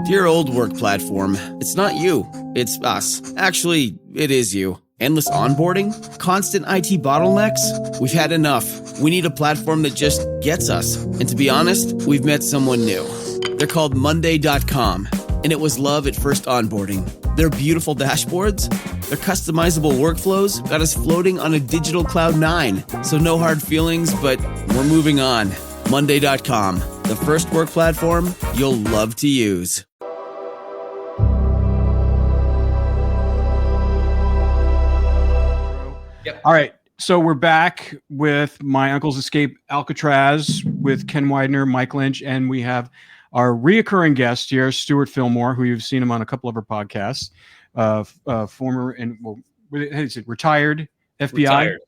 Dear old work platform, it's not you, it's us. Actually, it is you. Endless onboarding? Constant IT bottlenecks? We've had enough. We need a platform that just gets us. And to be honest, we've met someone new. They're called Monday.com, and it was love at first onboarding. Their beautiful dashboards, their customizable workflows got us floating on a digital cloud 9. So no hard feelings, but we're moving on. Monday.com, the first work platform you'll love to use. Yep. All right. So we're back with My Uncle's Escape Alcatraz with Ken Widener, Mike Lynch, and we have our reoccurring guest here, Stewart Fillmore, who you've seen him on a couple of our podcasts, former and retired FBI. Retired.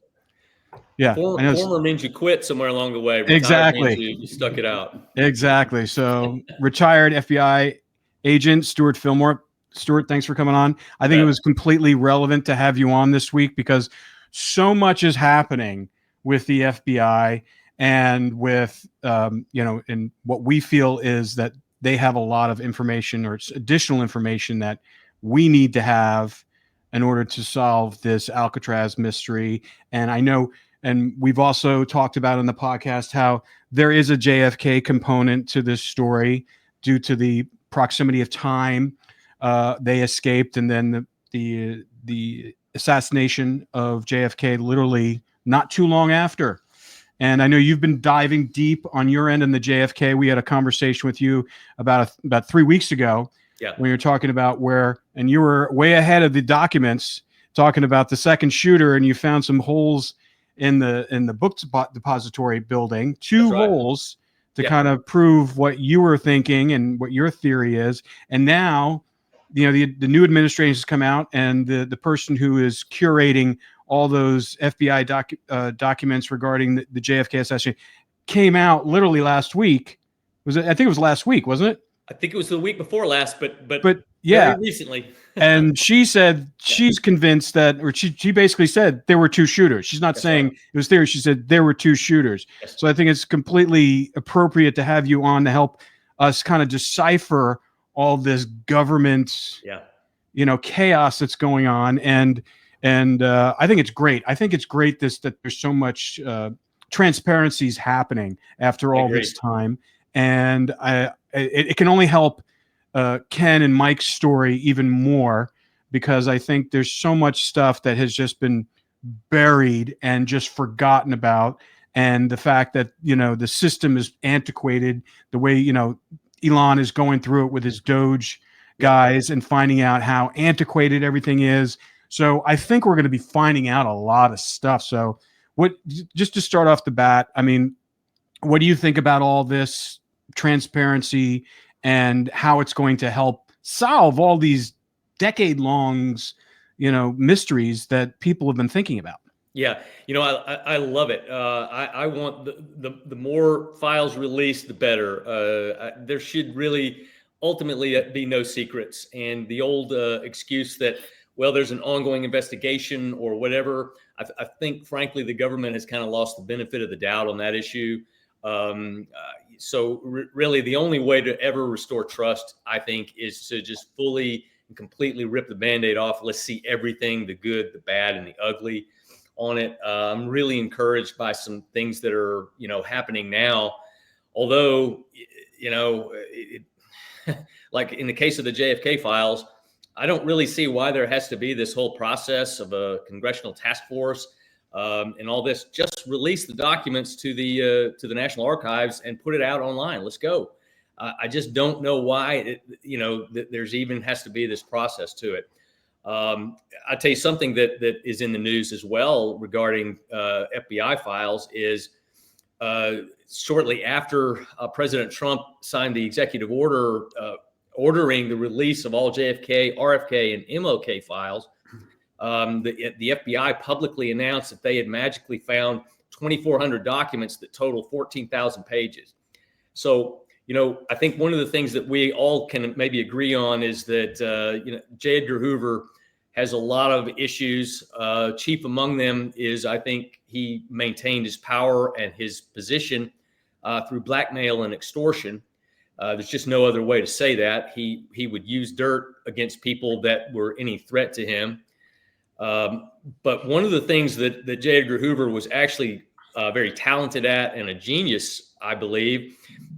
Yeah. Former means you quit somewhere along the way. Retired exactly. Means you stuck it out. Exactly. So retired FBI agent, Stewart Fillmore. Stewart, thanks for coming on. I think it was completely relevant to have you on this week because so much is happening with the FBI and with, and what we feel is that they have a lot of information or additional information that we need to have in order to solve this Alcatraz mystery. And I know, and we've also talked about in the podcast how there is a JFK component to this story due to the proximity of time. They escaped, and then the assassination of JFK literally not too long after. And I know you've been diving deep on your end in the JFK. We had a conversation with you about 3 weeks ago when you're talking about and you were way ahead of the documents talking about the second shooter, and you found some holes in the book depository building, two holes to kind of prove what you were thinking and what your theory is. And now, the new administration has come out, and the person who is curating all those FBI documents regarding the JFK assassination came out literally last week. I think it was last week, wasn't it? I think it was the week before last, but yeah, very recently. And she said she's convinced that, or she basically said there were two shooters. She's not saying it was theory. She said there were two shooters. Yes. So I think it's completely appropriate to have you on to help us kind of decipher all this government, chaos that's going on. And I think it's great. I think it's great that there's so much transparency is happening after all this time. And it can only help Ken and Mike's story even more, because I think there's so much stuff that has just been buried and just forgotten about. And the fact that, the system is antiquated, the way, Elon is going through it with his Doge guys and finding out how antiquated everything is. So I think we're going to be finding out a lot of stuff. So just to start off the bat, I mean, what do you think about all this transparency and how it's going to help solve all these decade-long, mysteries that people have been thinking about? Yeah, I love it. I want the more files released, the better. There should really ultimately be no secrets. And the old excuse that, there's an ongoing investigation or whatever, I think, frankly, the government has kind of lost the benefit of the doubt on that issue. So really, the only way to ever restore trust, I think, is to just fully and completely rip the Band-Aid off. Let's see everything, the good, the bad, and the ugly on it. I'm really encouraged by some things that are, happening now. Although, like in the case of the JFK files, I don't really see why there has to be this whole process of a congressional task force and all this. Just release the documents to the National Archives and put it out online. Let's go. I just don't know why there's even has to be this process to it. I'll tell you something that is in the news as well regarding FBI files is shortly after President Trump signed the executive order ordering the release of all JFK, RFK, and MLK files, the FBI publicly announced that they had magically found 2,400 documents that total 14,000 pages. So, I think one of the things that we all can maybe agree on is that, J. Edgar Hoover has a lot of issues. Chief among them is, I think, he maintained his power and his position through blackmail and extortion. There's just no other way to say that. He would use dirt against people that were any threat to him. But one of the things that J. Edgar Hoover was actually very talented at, and a genius, I believe,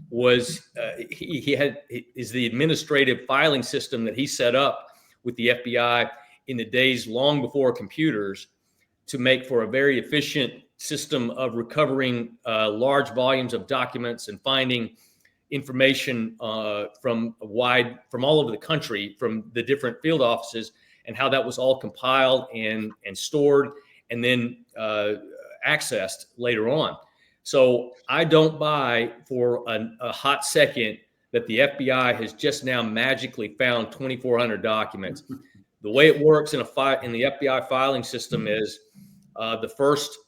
was he had the administrative filing system that he set up with the FBI in the days long before computers, to make for a very efficient system of recovering large volumes of documents and finding information from all over the country, from the different field offices, and how that was all compiled and stored and then accessed later on. So I don't buy for a hot second that the FBI has just now magically found 2,400 documents. The way it works in the FBI filing system is the first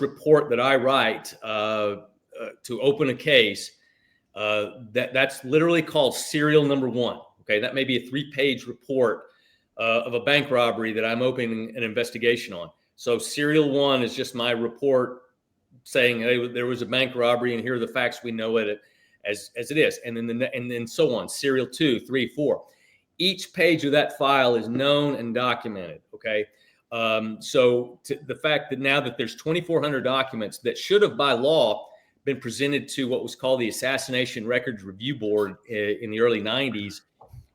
report that I write to open a case, that's literally called serial number one. Okay, that may be a 3-page report of a bank robbery that I'm opening an investigation on. So serial one is just my report saying, hey, there was a bank robbery and here are the facts we know it as it is, and then so on. Serial 2, 3, 4. Each page of that file is known and documented. Okay, so the fact that now that there's 2,400 documents that should have by law been presented to what was called the Assassination Records Review Board in the early 90s,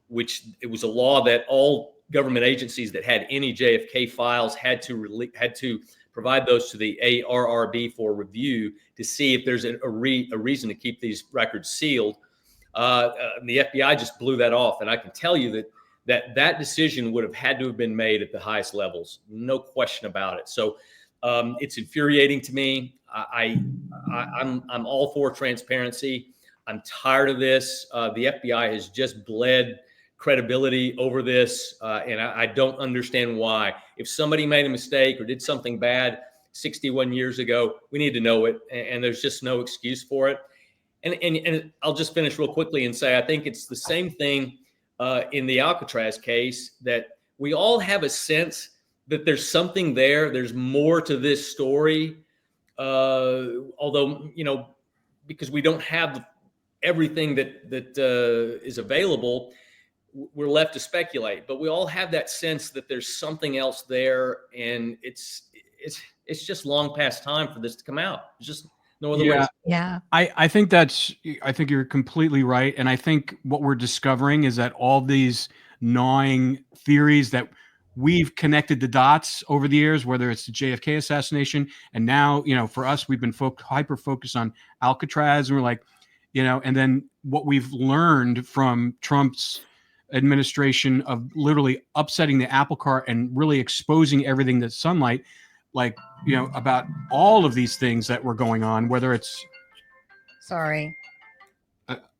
which it was a law that all government agencies that had any JFK files had to provide those to the ARRB for review to see if there's a reason to keep these records sealed. The FBI just blew that off, and I can tell you that decision would have had to have been made at the highest levels, no question about it. So it's infuriating to me. I'm all for transparency. I'm tired of this. The FBI has just bled credibility over this, and I don't understand why. If somebody made a mistake or did something bad 61 years ago, we need to know it, and there's just no excuse for it. And I'll just finish real quickly and say I think it's the same thing in the Alcatraz case, that we all have a sense that there's something there. There's more to this story, although, because we don't have everything that is available, we're left to speculate. But we all have that sense that there's something else there, and it's just long past time for this to come out. It's just no other way. Yeah. I think you're completely right. And I think what we're discovering is that all these gnawing theories that we've connected the dots over the years, whether it's the JFK assassination, and now, for us, we've been hyper focused on Alcatraz, and we're like, and then what we've learned from Trump's administration of literally upsetting the apple cart and really exposing everything to sunlight, like, about all of these things that were going on, whether it's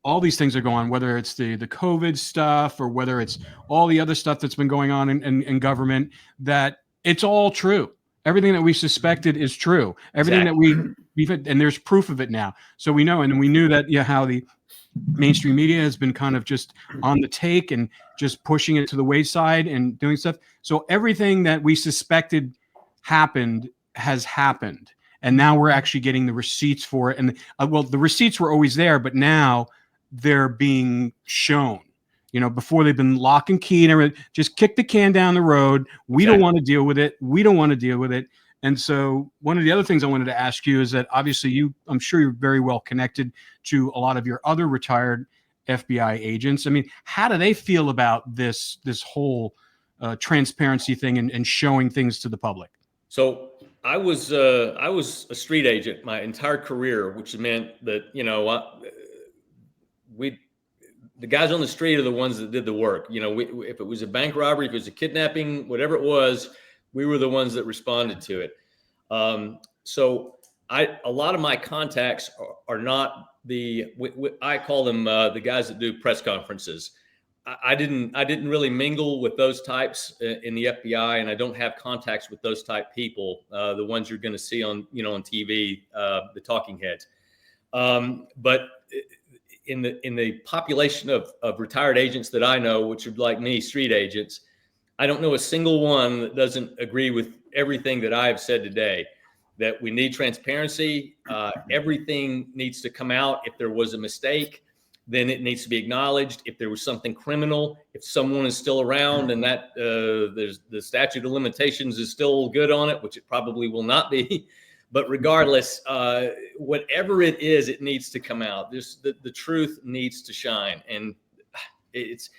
all these things are going on, whether it's the COVID stuff or whether it's all the other stuff that's been going on in government, that it's all true. Everything that we suspected is true. Everything that we've and there's proof of it now. So we know, and we knew that, how the mainstream media has been kind of just on the take and just pushing it to the wayside and doing stuff. So everything that we suspected happened has happened. And now we're actually getting the receipts for it. And the receipts were always there, but now they're being shown. Before they've been lock and key and everything. Just kick the can down the road. We don't want to deal with it. We don't want to deal with it. And so one of the other things I wanted to ask you is that obviously I'm sure you're very well connected to a lot of your other retired FBI agents. I mean, how do they feel about this whole transparency thing and showing things to the public? So I was a street agent my entire career, which meant that, the guys on the street are the ones that did the work. If it was a bank robbery, if it was a kidnapping, whatever it was, we were the ones that responded to it. So a lot of my contacts are not I call them the guys that do press conferences. I didn't really mingle with those types in the FBI, and I don't have contacts with those type people, the ones you're going to see on TV, the talking heads. But in the population of retired agents that I know, which are like me, street agents, I don't know a single one that doesn't agree with everything that I have said today. that we need transparency. Everything needs to come out. If there was a mistake, then it needs to be acknowledged. If there was something criminal, if someone is still around and that there's the statute of limitations is still good on it, which it probably will not be. But regardless, whatever it is, it needs to come out. The truth needs to shine. And it's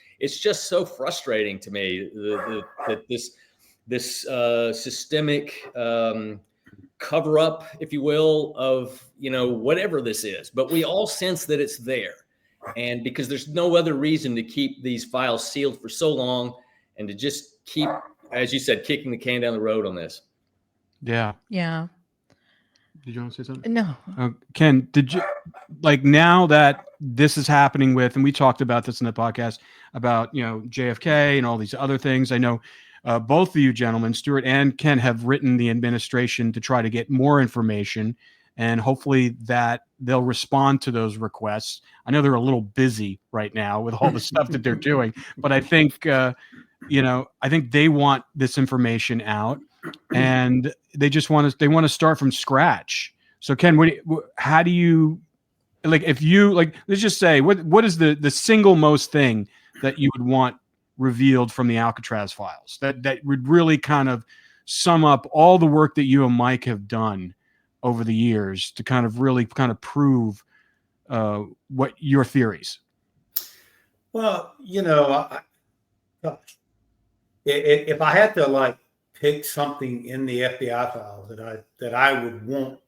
just so frustrating to me that this systemic cover up, if you will, of, whatever this is. But we all sense that it's there. And because there's no other reason to keep these files sealed for so long and to just keep, as you said, kicking the can down the road on this. Yeah. Yeah. Did you want to say something? No. Ken, did you, like, now that this is happening with, and we talked about this in the podcast about, JFK and all these other things. I know both of you gentlemen, Stewart and Ken, have written the administration to try to get more information, and hopefully that they'll respond to those requests. I know they're a little busy right now with all the stuff that they're doing, but I think, I think they want this information out, and they just want to start from scratch. So Ken, how do you, like, if you, like, let's just say, what is the single most thing that you would want revealed from the Alcatraz files that would really kind of sum up all the work that you and Mike have done over the years to kind of really kind of prove what your theories? Well, if I had to pick something in the FBI files that I would want,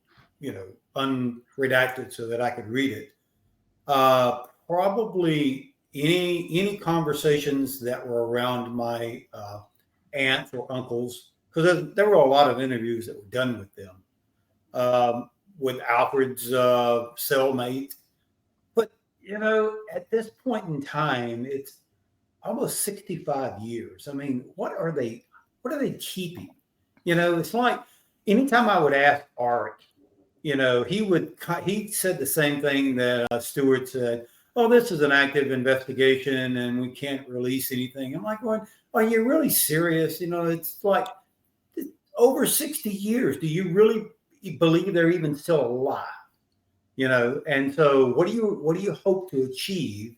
unredacted so that I could read it, probably any conversations that were around my aunts or uncles, because there were a lot of interviews that were done with them, with Alfred's cellmate. But, at this point in time, it's almost 65 years. I mean, what are they keeping? It's like anytime I would ask Art, he said the same thing that Stewart said. Oh, this is an active investigation and we can't release anything. I'm like, going, are you really serious? It's like over 60 years. Do you really believe they're even still alive? And so what do you hope to achieve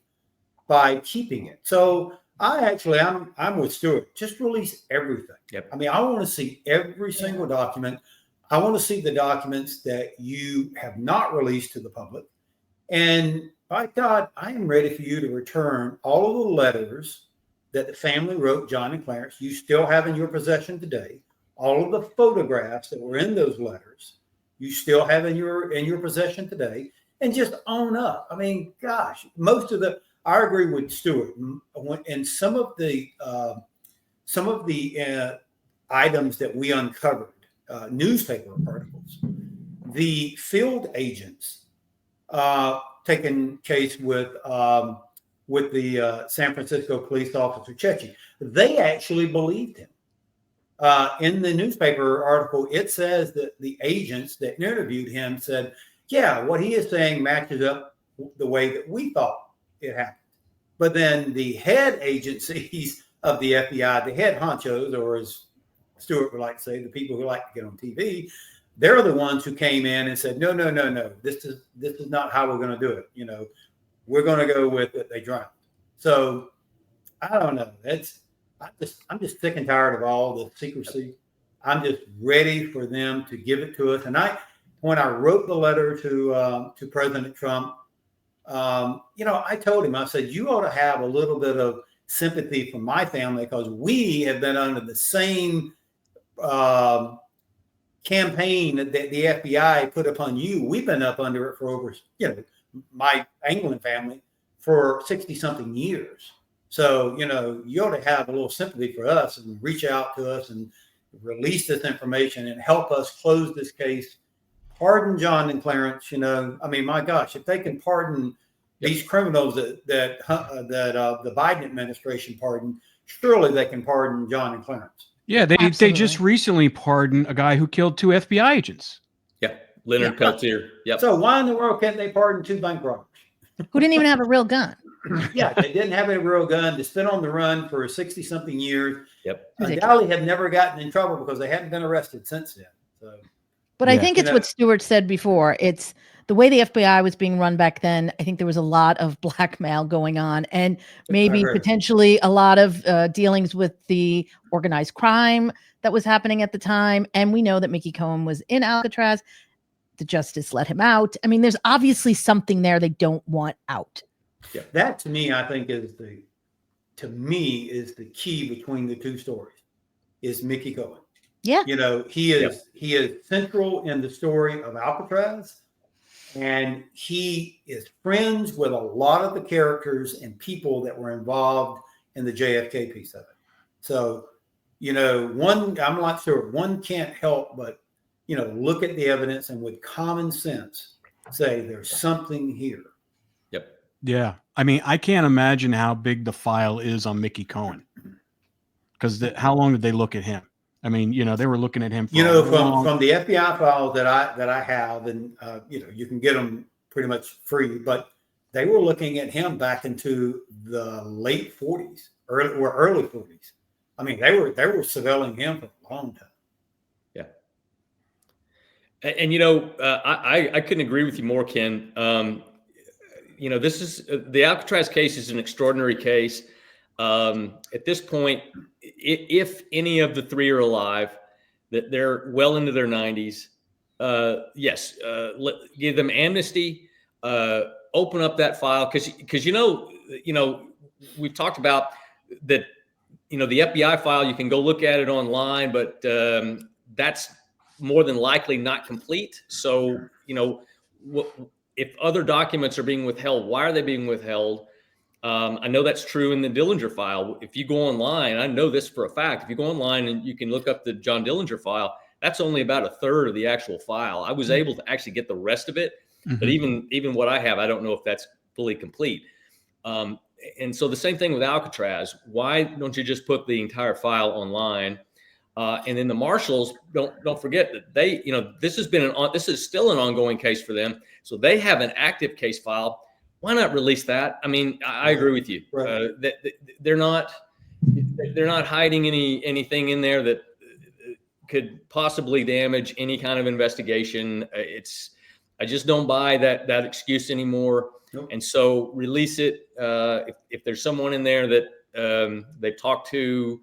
by keeping it? So I'm with Stewart. Just release everything. Yep. I mean, I want to see every single document. I want to see the documents that you have not released to the public. And by God, I am ready for you to return all of the letters that the family wrote, John and Clarence, you still have in your possession today. All of the photographs that were in those letters, you still have in your possession today. And just own up. I mean, gosh, I agree with Stewart. And some of the items that we uncovered, newspaper articles, the field agents taking case with the San Francisco police officer Chechi, they actually believed him. In the newspaper article, it says that the agents that interviewed him said, yeah, what he is saying matches up the way that we thought it happened. But then the head agencies of the FBI, the head honchos, or as Stewart would like to say, the people who like to get on TV, they're the ones who came in and said, no, this is not how we're going to do it. We're going to go with it. They drowned. So I don't know. I'm just sick and tired of all the secrecy. I'm just ready for them to give it to us. And when I wrote the letter to President Trump, I told him, I said, you ought to have a little bit of sympathy for my family because we have been under the same campaign that the FBI put upon you. We've been up under it for over, my England family for 60 something years. So, you ought to have a little sympathy for us and reach out to us and release this information and help us close this case. Pardon John and Clarence. I mean, my gosh, if they can pardon these criminals that the Biden administration pardoned, surely they can pardon John and Clarence. Yeah, they just recently pardoned a guy who killed 2 FBI agents. Yeah, Leonard Peltier. Yep. So why in the world can't they pardon 2 bank robbers? Who didn't even have a real gun. Yeah, they didn't have a real gun. They spent on the run for 60 something years. Yep. Undoubtedly had never gotten in trouble because they hadn't been arrested since then. So But I Yeah. think it's what Stewart said before. It's the way the FBI was being run back then. I think there was a lot of blackmail going on, and maybe potentially a lot of dealings with the organized crime that was happening at the time. And we know that Mickey Cohen was in Alcatraz. The justice let him out. I mean, there's obviously something there they don't want out. Yeah. That to me, I think is the key between the two stories is Mickey Cohen. Yeah. You know, he is central in the story of Alcatraz, and he is friends with a lot of the characters and people that were involved in the JFK piece of it. So, you know, I'm not sure one can't help but, you know, look at the evidence and with common sense say there's something here. Yep. Yeah. I mean, I can't imagine how big the file is on Mickey Cohen, because how long did they look at him? I mean, you know, they were looking at him for from the FBI files that I have, and you know, you can get them pretty much free, but they were looking at him back into the late 40s, early 40s. I mean, they were surveilling him for a long time. Yeah. And you know, I couldn't agree with you more, Ken. You know, this is the Alcatraz case is an extraordinary case. At this point, if any of the three are alive, that they're well into their 90s, yes, give them amnesty, open up that file, because you know we've talked about that. You know, the FBI file, you can go look at it online, but that's more than likely not complete. So, you know, if other documents are being withheld, why are they being withheld? I know that's true in the Dillinger file. If you go online, I know this for a fact, if you go online and you can look up the John Dillinger file, that's only about a third of the actual file. I was able to actually get the rest of it, but even what I have, I don't know if that's fully complete. And so the same thing with Alcatraz. Why don't you just put the entire file online? And then the marshals, don't forget that they, you know, this is still an ongoing case for them. So they have an active case file. Why not release that? I mean, I agree with you. Right. They're not hiding anything in there that could possibly damage any kind of investigation. I just don't buy that excuse anymore. Nope. And so release it. If there's someone in there that they've talked to,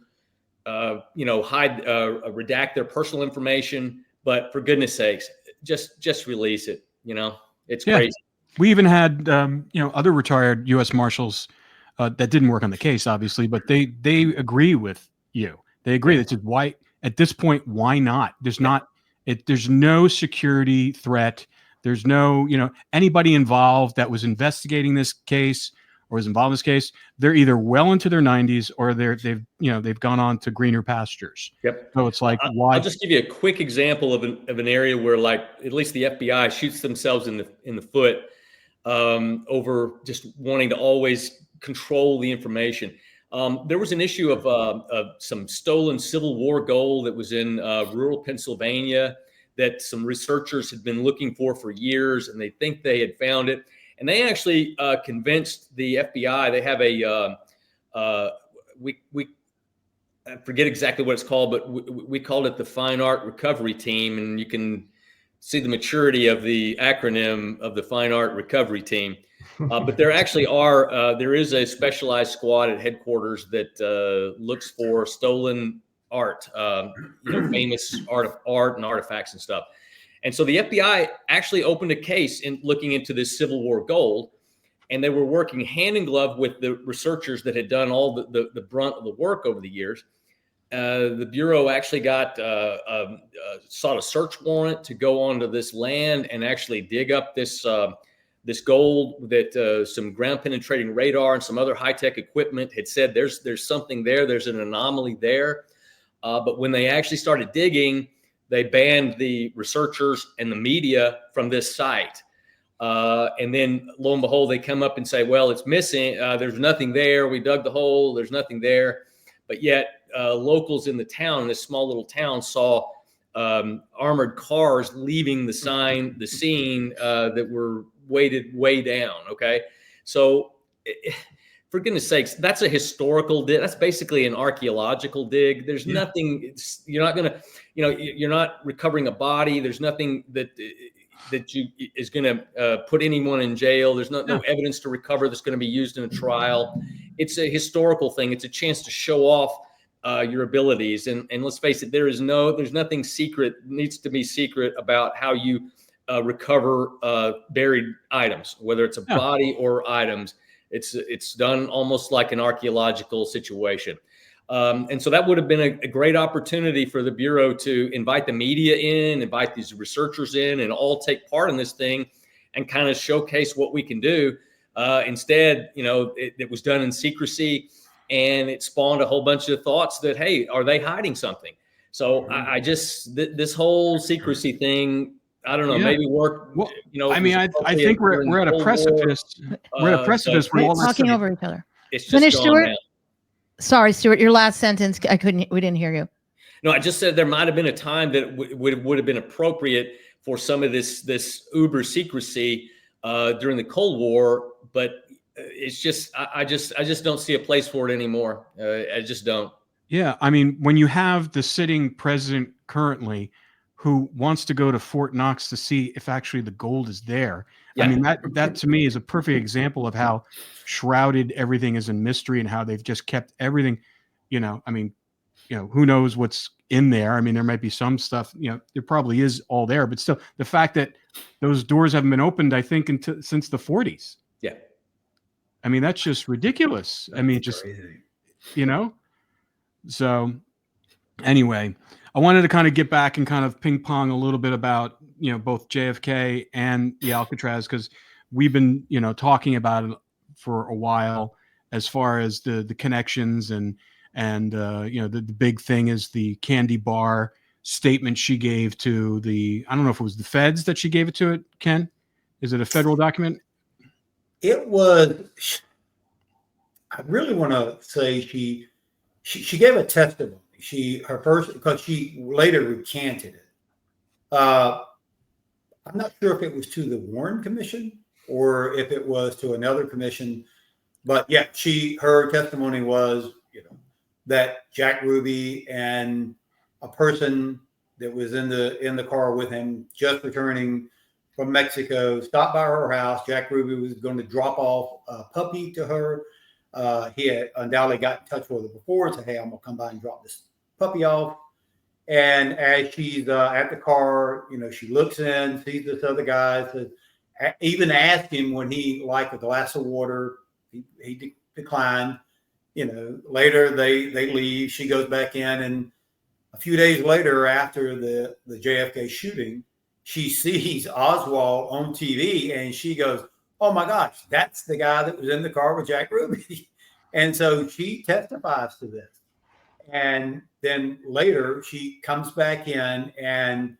you know, redact their personal information, but for goodness sakes, just release it. You know, it's crazy. We even had, you know, other retired U.S. Marshals that didn't work on the case, obviously, but they agree with you. They agree. They said, why at this point, why not? There's there's no security threat. There's no, you know, anybody involved that was investigating this case or was involved in this case. They're either well into their 90s or they've gone on to greener pastures. Yep. So it's like, why? I'll just give you a quick example of an area where, like, at least the FBI shoots themselves in the foot over just wanting to always control the information. There was an issue of some stolen Civil War gold that was in rural Pennsylvania that some researchers had been looking for years, and they think they had found it. And they actually convinced the FBI. They have I forget exactly what it's called, but we called it the Fine Art Recovery Team, and you can see the maturity of the acronym of the Fine Art Recovery Team. But there actually there is a specialized squad at headquarters that looks for stolen art, you know, famous art and artifacts and stuff. And so the FBI actually opened a case in looking into this Civil War gold, and they were working hand in glove with the researchers that had done all the brunt of the work over the years. The Bureau actually sought a search warrant to go onto this land and actually dig up this gold that some ground penetrating radar and some other high-tech equipment had said there's something there. There's an anomaly there. But when they actually started digging, they banned the researchers and the media from this site. And then lo and behold, they come up and say, well, it's missing. There's nothing there. We dug the hole. There's nothing there. But yet locals in the town, this small little town, saw armored cars leaving the scene that were weighted way down. Okay. So for goodness sakes, that's a historical dig. That's basically an archaeological dig. There's nothing. You're not gonna, you're not recovering a body. There's nothing that is going to put anyone in jail. There's no evidence to recover that's going to be used in a trial. It's a historical thing. It's a chance to show off your abilities. And let's face it, there's nothing secret, needs to be secret about how you recover buried items, whether it's a body or items. It's done almost like an archaeological situation. And so that would have been a great opportunity for the Bureau to invite the media in, invite these researchers in, and all take part in this thing and kind of showcase what we can do. Instead, it was done in secrecy, and it spawned a whole bunch of thoughts that, hey, are they hiding something? So I just, this whole secrecy thing, I don't know, maybe work. Well, I mean, I think we're at a precipice. We're at a precipice where all this talking over each other. It's just Finish, gone Stewart. now. Sorry, Stewart, your last sentence, we didn't hear you. No, I just said there might have been a time that would have been appropriate for some of this uber secrecy during the Cold War, but it's just, I just don't see a place for it anymore. I just don't. Yeah, I mean, when you have the sitting president currently who wants to go to Fort Knox to see if actually the gold is there. Yeah. I mean, that to me is a perfect example of how shrouded everything is in mystery and how they've just kept everything, I mean, who knows what's in there. I mean, there might be some stuff, there probably is all there, but still the fact that those doors haven't been opened, I think, since the 40s. Yeah. I mean, that's just ridiculous. That's crazy. So anyway, I wanted to kind of get back and kind of ping pong a little bit about, both JFK and the Alcatraz, because we've been, talking about it for a while as far as the connections and the big thing is the candy bar statement she gave to I don't know if it was the feds that she gave it to Ken. Is it a federal document? It was, I really want to say she gave a testimony. Because she later recanted it. I'm not sure if it was to the Warren Commission or if it was to another commission, but yeah, her testimony was, that Jack Ruby and a person that was in the car with him, just returning from Mexico, stopped by her house. Jack Ruby was going to drop off a puppy to her. He had undoubtedly got in touch with her before and said, hey, I'm going to come by and drop this puppy off. And as she's at the car, she looks in, sees this other guy, says, even asked him when he liked a glass of water. He declined. Later they leave. She goes back in, and a few days later, after the JFK shooting, she sees Oswald on TV, and she goes, oh my gosh, that's the guy that was in the car with Jack Ruby. And so she testifies to this. And then later she comes back in and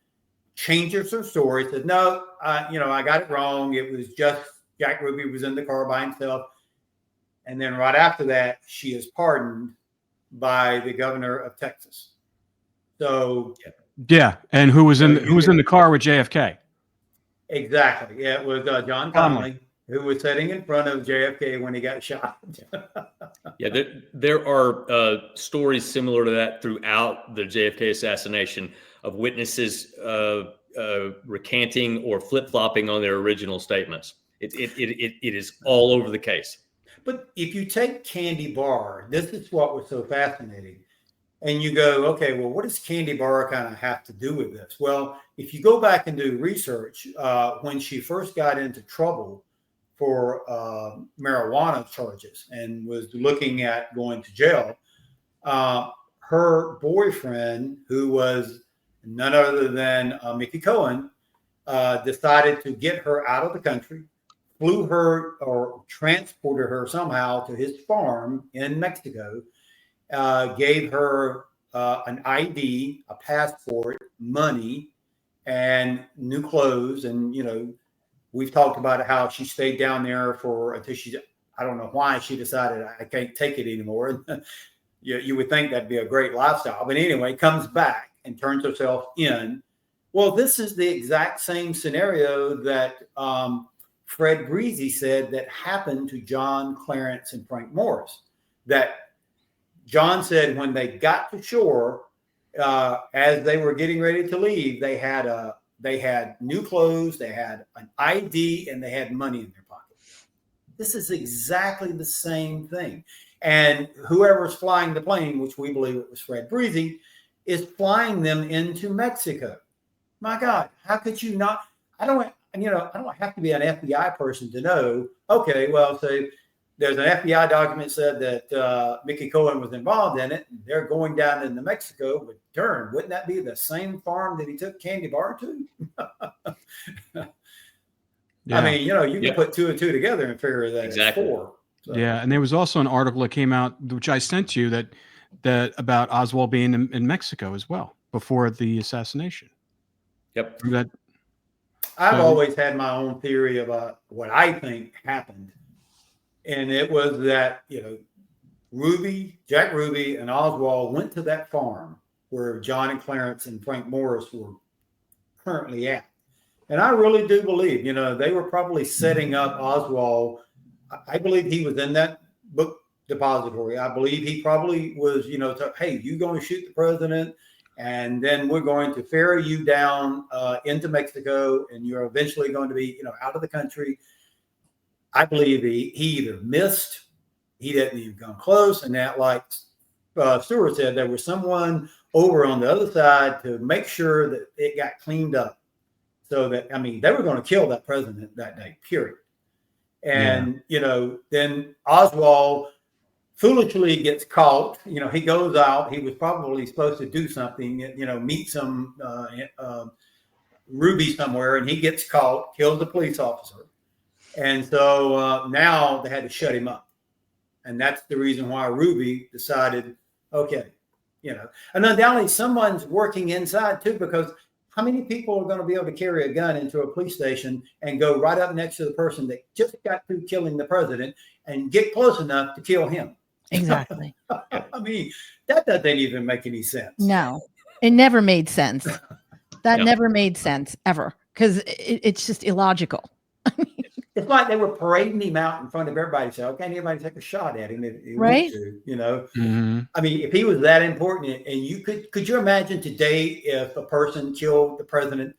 changes her story, says, no, I got it wrong. It was just Jack Ruby was in the car by himself. And then right after that, she is pardoned by the governor of Texas. So yeah. And who was in the car with JFK? Exactly. Yeah, it was John Connally, who was sitting in front of JFK when he got shot. Yeah, there are stories similar to that throughout the JFK assassination of witnesses recanting or flip-flopping on their original statements. It is all over the case. But if you take Candy Bar, this is what was so fascinating. And you go, okay, well, what does Candy Bar kind of have to do with this? Well, if you go back and do research, when she first got into trouble for marijuana charges and was looking at going to jail, her boyfriend, who was none other than Mickey Cohen, decided to get her out of the country, flew her or transported her somehow to his farm in Mexico, gave her an ID, a passport, money, and new clothes. And, we've talked about how she stayed down there until I don't know why she decided I can't take it anymore. You would think that'd be a great lifestyle. But anyway, comes back and turns herself in. Well, this is the exact same scenario that Fred Breezy said that happened to John, Clarence, and Frank Morris. That John said when they got to shore, as they were getting ready to leave, they had new clothes, they had an ID, and they had money in their pocket. This is exactly the same thing. And whoever's flying the plane, which we believe it was Fred Breezy, is flying them into Mexico. My God, how could you not? I don't have to be an FBI person to know. Okay, well, so there's an FBI document said that Mickey Cohen was involved in it. They're going down into Mexico with Dern. Wouldn't that be the same farm that he took Candy Bar to? Yeah. I mean, you can put 2 and 2 together and figure that Exactly. it's 4. So. Yeah, and there was also an article that came out, which I sent you, that about Oswald being in Mexico as well before the assassination. Yep. I've always had my own theory about what I think happened. And it was that, Jack Ruby and Oswald went to that farm where John and Clarence and Frank Morris were currently at. And I really do believe, they were probably setting up Oswald. I believe he was in that book depository. I believe he probably was, hey, you're going to shoot the president, and then we're going to ferry you down into Mexico, and you're eventually going to be, out of the country. I believe he either missed, he didn't even come close, and that, like Stewart said, there was someone over on the other side to make sure that it got cleaned up. So that, they were going to kill that president that day, period. And, then Oswald foolishly gets caught. He goes out. He was probably supposed to do something, meet some Ruby somewhere, and he gets caught, kills the police officer. And so now they had to shut him up. And that's the reason why Ruby decided, okay, and undoubtedly someone's working inside too, because how many people are going to be able to carry a gun into a police station and go right up next to the person that just got through killing the president and get close enough to kill him? Exactly. That doesn't even make any sense. No, it never made sense. That never made sense ever, because it's just illogical. It's like they were parading him out in front of everybody. So, okay, anybody take a shot at him if he wants to, Mm-hmm. If he was that important, and you could you imagine today if a person killed the president,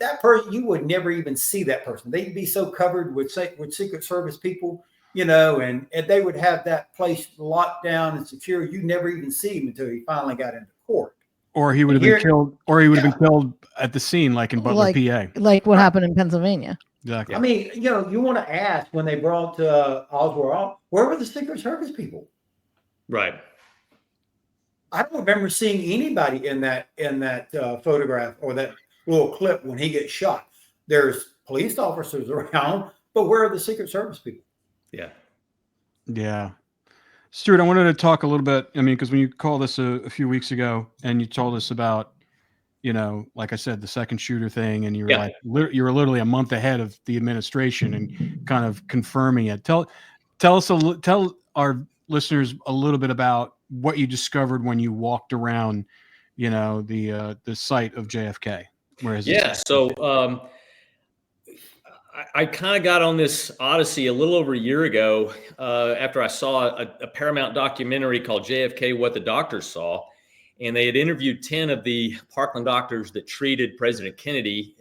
that person, you would never even see that person. They'd be so covered with Secret Service people, and they would have that place locked down and secure. You never even see him until he finally got into court. Or he would have been killed, been killed at the scene, like in Butler, PA. Like what happened in Pennsylvania. Exactly. You want to ask when they brought Oswald, where were the Secret Service people? Right. I don't remember seeing anybody in that photograph or that little clip when he gets shot. There's police officers around, but where are the Secret Service people? Yeah. Yeah. Stewart, I wanted to talk a little bit. Because when you called us a few weeks ago and you told us about, like I said, the second shooter thing, and you were you were literally a month ahead of the administration and kind of confirming it. Tell our listeners a little bit about what you discovered when you walked around, the site of JFK. So I kind of got on this odyssey a little over a year ago after I saw a Paramount documentary called JFK: What the Doctors Saw. And they had interviewed 10 of the Parkland doctors that treated President Kennedy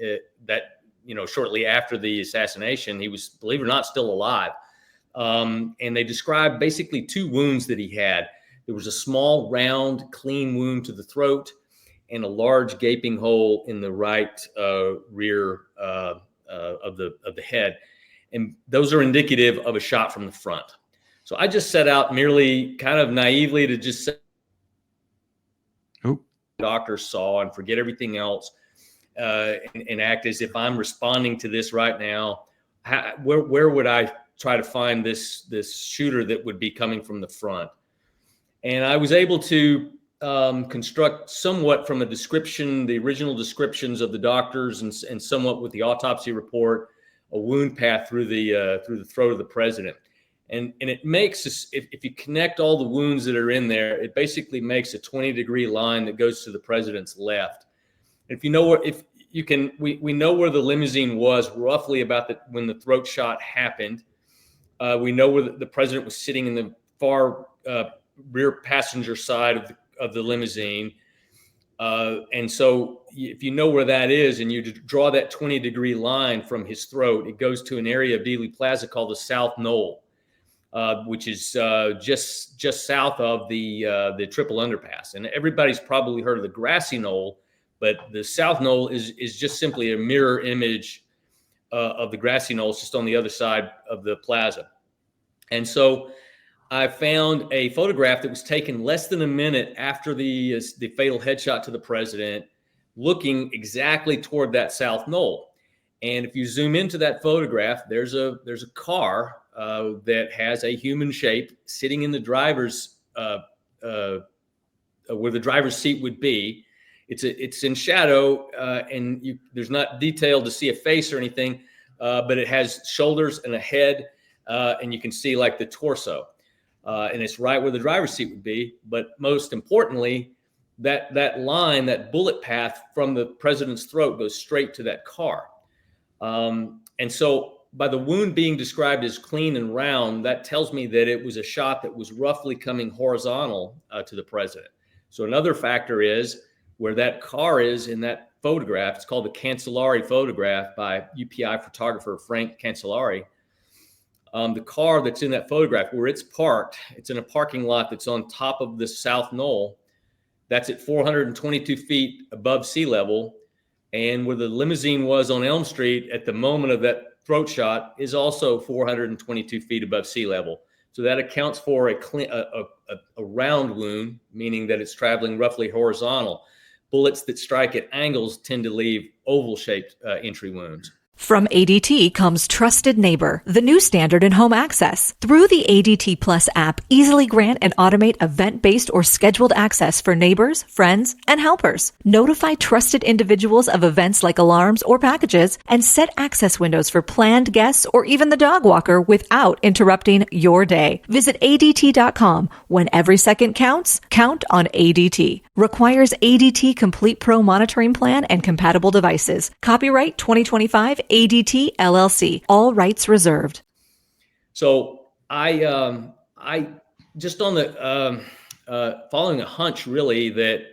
shortly after the assassination. He was, believe it or not, still alive. And they described basically 2 wounds that he had. There was a small, round, clean wound to the throat and a large gaping hole in the right rear of the head. And those are indicative of a shot from the front. So I just set out merely kind of naively to just say, doctor saw and forget everything else and act as if I'm responding to this right now. Where would I try to find this shooter that would be coming from the front? And I was able to construct somewhat from a description, the original descriptions of the doctors, and somewhat with the autopsy report, a wound path through the throat of the president. And it makes, if you connect all the wounds that are in there, it basically makes a 20-degree line that goes to the president's left. If you know we know where the limousine was roughly about when the throat shot happened. We know where the president was sitting in the far rear passenger side of the limousine. And so if you know where that is and you draw that 20-degree line from his throat, it goes to an area of Dealey Plaza called the South Knoll, which is just south of the Triple Underpass. And everybody's probably heard of the Grassy Knoll, but the South Knoll is just simply a mirror image of the Grassy Knoll. It's just on the other side of the plaza. And so I found a photograph that was taken less than a minute after the fatal headshot to the president, looking exactly toward that South Knoll. And if you zoom into that photograph, there's a car that has a human shape sitting in the driver's where the driver's seat would be. It's in shadow, and there's not detail to see a face or anything, but it has shoulders and a head, and you can see like the torso. And it's right where the driver's seat would be. But most importantly, that line, that bullet path from the president's throat goes straight to that car. And so by the wound being described as clean and round, that tells me that it was a shot that was roughly coming horizontal to the president. So another factor is where that car is in that photograph. It's called the Cancellari photograph by UPI photographer Frank Cancellari. The car that's in that photograph, where it's parked, it's in a parking lot that's on top of the South Knoll. That's at 422 feet above sea level. And where the limousine was on Elm Street at the moment of that throat shot is also 422 feet above sea level. So that accounts for a round wound, meaning that it's traveling roughly horizontal. Bullets that strike at angles tend to leave oval-shaped entry wounds. From ADT comes Trusted Neighbor, the new standard in home access. Through the ADT Plus app, easily grant and automate event-based or scheduled access for neighbors, friends, and helpers. Notify trusted individuals of events like alarms or packages, and set access windows for planned guests or even the dog walker without interrupting your day. Visit ADT.com. When every second counts, count on ADT. Requires ADT Complete Pro monitoring plan and compatible devices. Copyright 2025 ADT LLC. All rights reserved. So I just on the following a hunch really that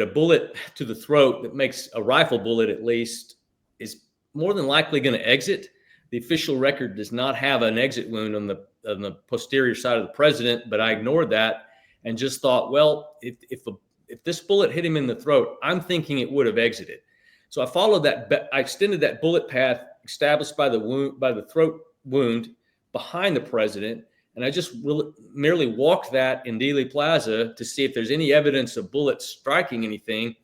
a bullet to the throat that makes a rifle bullet at least is more than likely going to exit. The official record does not have an exit wound on the posterior side of the president, but I ignored that and just thought, well, if this bullet hit him in the throat, I'm thinking it would have exited. So I followed that. I extended that bullet path established by the throat wound behind the president, and I just merely walked that in Dealey Plaza to see if there's any evidence of bullets striking anything.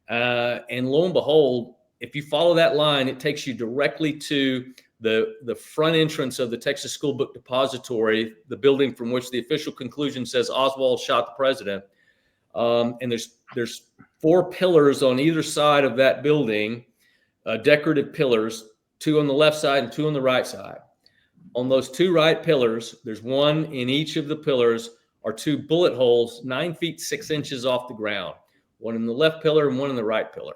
And lo and behold, if you follow that line, it takes you directly to the front entrance of the Texas School Book Depository, the building from which the official conclusion says Oswald shot the president. And there's 4 pillars on either side of that building, decorative pillars, 2 on the left side and 2 on the right side. On those 2 right pillars, there's one in each of the pillars are 2 bullet holes 9 feet 6 inches off the ground, one in the left pillar and one in the right pillar.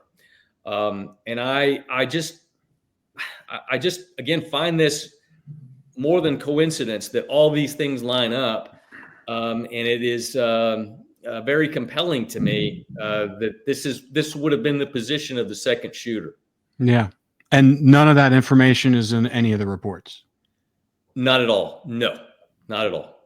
And I just again find this more than coincidence that all these things line up, and it is very compelling to me that this would have been the position of the second shooter. Yeah. And none of that information is in any of the reports. Not at all. No, not at all.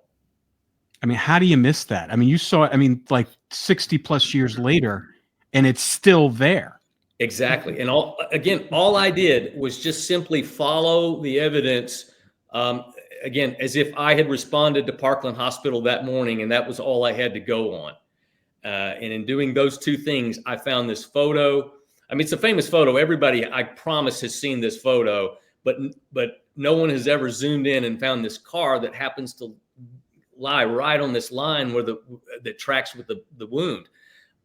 I mean, how do you miss that? I mean, you saw it, I mean, like 60 plus years later, and it's still there. Exactly. And all I did was just simply follow the evidence, again, as if I had responded to Parkland Hospital that morning, and that was all I had to go on. And in doing those 2 things, I found this photo. I mean, it's a famous photo. Everybody, I promise, has seen this photo, but no one has ever zoomed in and found this car that happens to lie right on this line where that tracks with the wound.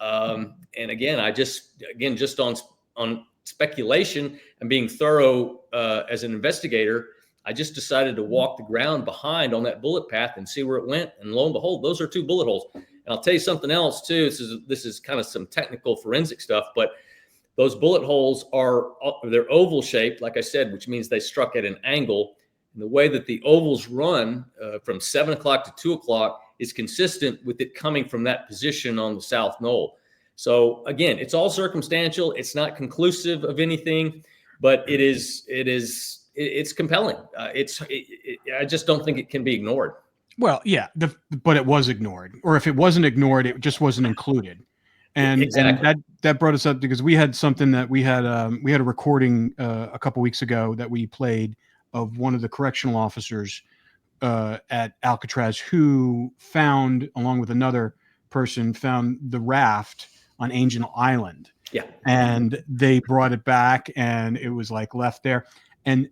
And again, just on speculation and being thorough as an investigator, I just decided to walk the ground behind on that bullet path and see where it went. And lo and behold, those are 2 bullet holes. And I'll tell you something else too. This is kind of some technical forensic stuff, but Those bullet holes they're oval shaped, like I said, which means they struck at an angle. And the way that the ovals run from 7 o'clock to 2 o'clock is consistent with it coming from that position on the south knoll. So again, it's all circumstantial. It's not conclusive of anything, but it's compelling. I just don't think it can be ignored. Well, yeah, but it was ignored, or if it wasn't ignored, it just wasn't included. And, exactly. and that brought us up because we had something that we had a recording a couple weeks ago that we played of one of the correctional officers at Alcatraz who found, along with another person, found the raft on Angel Island. Yeah. And they brought it back and it was like left there. And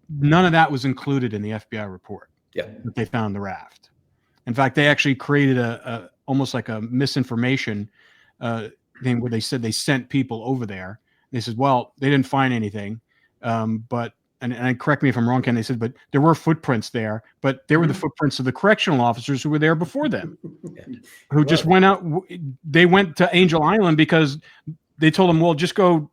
none of that was included in the FBI report. Yeah. That they found the raft. In fact, they actually created a almost like a misinformation thing where they said they sent people over there. They said, well, they didn't find anything. But and correct me if I'm wrong, Ken, they said, but there were footprints there, but they were the footprints of the correctional officers who were there before them, who just went out. They went to Angel Island because they told them, well, just go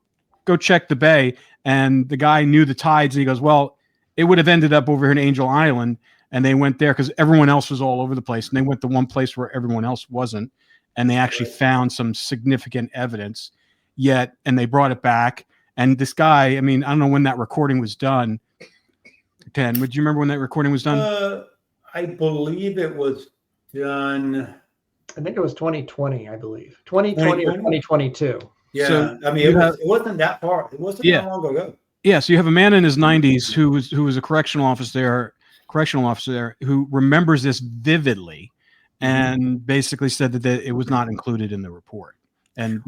check the bay. And the guy knew the tides. And he goes, well, it would have ended up over here in Angel Island. And they went there because everyone else was all over the place. And they went to one place where everyone else wasn't. And they actually found some significant evidence and they brought it back. And this guy, I mean, I don't know when that recording was done. Ken, would you remember when that recording was done? I believe it was done. I think it was 2020, I believe. 2020 or 2022. Yeah. So I mean, it wasn't that far. It wasn't that long ago. Yeah. So you have a man in his 90s who was a correctional officer there who remembers this vividly and basically said that it was not included in the report. And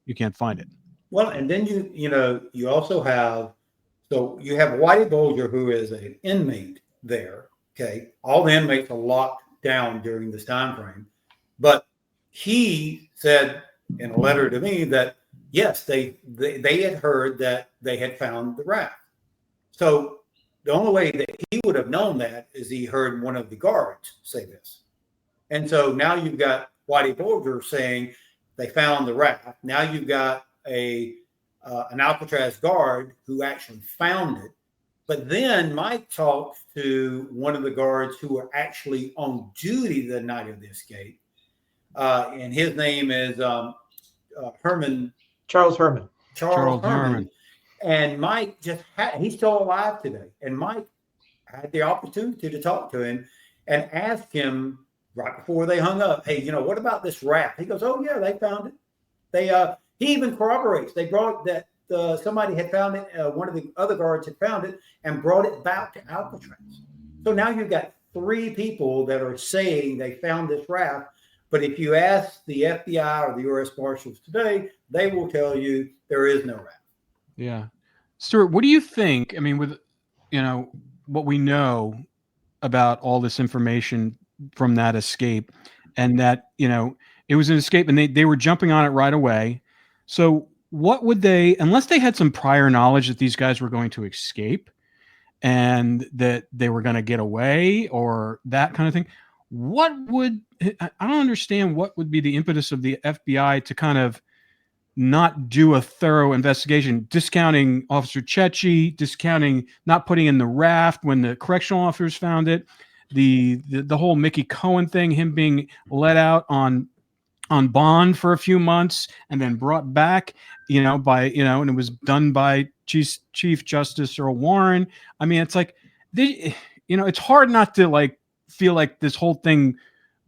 you can't find it. Well, and then you also have, so you have Whitey Bulger, who is an inmate there. Okay. All the inmates are locked down during this time frame. But he said in a letter to me that, yes, they had heard that they had found the raft. So the only way that he would have known that is he heard one of the guards say this. And so now you've got Whitey Bulger saying they found the raft. Now you've got an Alcatraz guard who actually found it. But then Mike talked to one of the guards who were actually on duty the night of the escape. And his name is Herman. Charles Herman. Charles Herman. And Mike he's still alive today. And Mike had the opportunity to talk to him and ask him right before they hung up, hey, what about this raft? He goes, oh, yeah, they found it. He even corroborates. They brought that somebody had found it. One of the other guards had found it and brought it back to Alcatraz. So now you've got 3 people that are saying they found this raft. But if you ask the FBI or the U.S. Marshals today, they will tell you there is no raft. Yeah. Stewart, what do you think? I mean, with, what we know about all this information from that escape and that, it was an escape and they were jumping on it right away. So what would unless they had some prior knowledge that these guys were going to escape and that they were going to get away or that kind of thing, I don't understand what would be the impetus of the FBI to kind of not do a thorough investigation, discounting Officer Chechi, discounting not putting in the raft when the correctional officers found it, the whole Mickey Cohen thing, him being let out on bond for a few months and then brought back, and it was done by Chief Justice Earl Warren. I mean, it's like, it's hard not to feel like this whole thing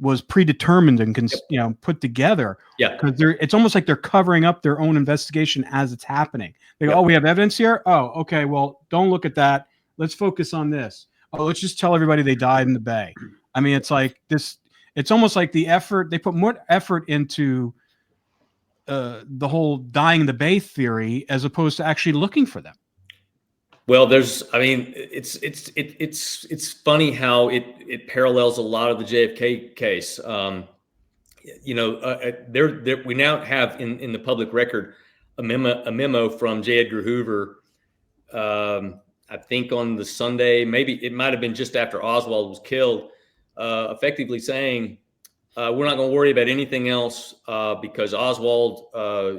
was predetermined and put together. Yeah. Because it's almost like they're covering up their own investigation as it's happening. They go, oh, we have evidence here. Oh, okay. Well, don't look at that. Let's focus on this. Oh, let's just tell everybody they died in the bay. I mean, it's like this. It's almost like the effort. They put more effort into the whole dying in the bay theory as opposed to actually looking for them. Well, it's funny how it parallels a lot of the JFK case. We now have in the public record a memo from J. Edgar Hoover. I think on the Sunday, maybe it might have been just after Oswald was killed, effectively saying, We're not going to worry about anything else because Oswald